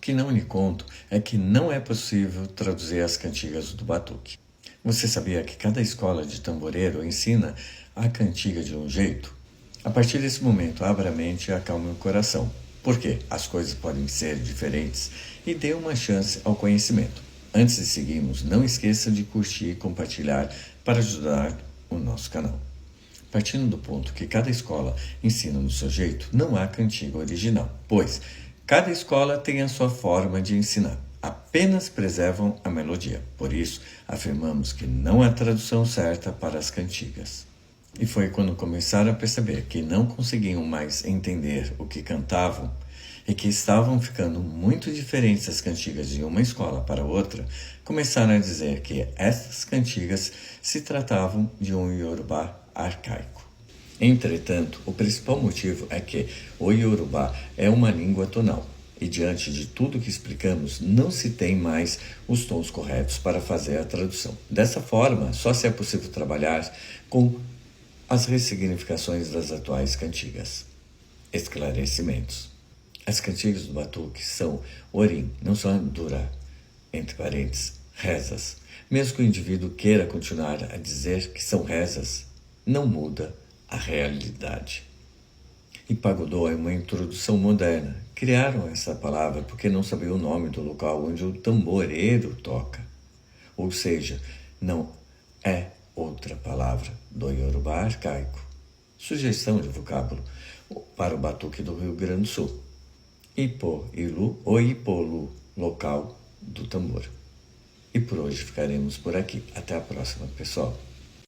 que não lhe conto é que não é possível traduzir as cantigas do batuque. Você sabia que cada escola de tamboreiro ensina a cantiga de um jeito? A partir desse momento, abra a mente e acalme o coração, porque as coisas podem ser diferentes e dê uma chance ao conhecimento. Antes de seguirmos, não esqueça de curtir e compartilhar para ajudar o nosso canal. Partindo do ponto que cada escola ensina do seu jeito, não há cantiga original, pois cada escola tem a sua forma de ensinar. Apenas preservam a melodia. Por isso, afirmamos que não há tradução certa para as cantigas. E foi quando começaram a perceber que não conseguiam mais entender o que cantavam e que estavam ficando muito diferentes as cantigas de uma escola para outra, começaram a dizer que essas cantigas se tratavam de um Yorubá arcaico. Entretanto, o principal motivo é que o Yorubá é uma língua tonal e, diante de tudo que explicamos, não se tem mais os tons corretos para fazer a tradução. Dessa forma, só se é possível trabalhar com as ressignificações das atuais cantigas. Esclarecimentos. As cantigas do batuque são orim, não são durá, entre parênteses, rezas. Mesmo que o indivíduo queira continuar a dizer que são rezas, não muda a realidade. E pagodô é uma introdução moderna. Criaram essa palavra porque não sabiam o nome do local onde o tamboreiro toca. Ou seja, não é outra palavra do Yorubá arcaico. Sugestão de vocábulo para o batuque do Rio Grande do Sul. Ipo-ilu ou ipolu, local do tambor. E por hoje ficaremos por aqui. Até a próxima, pessoal.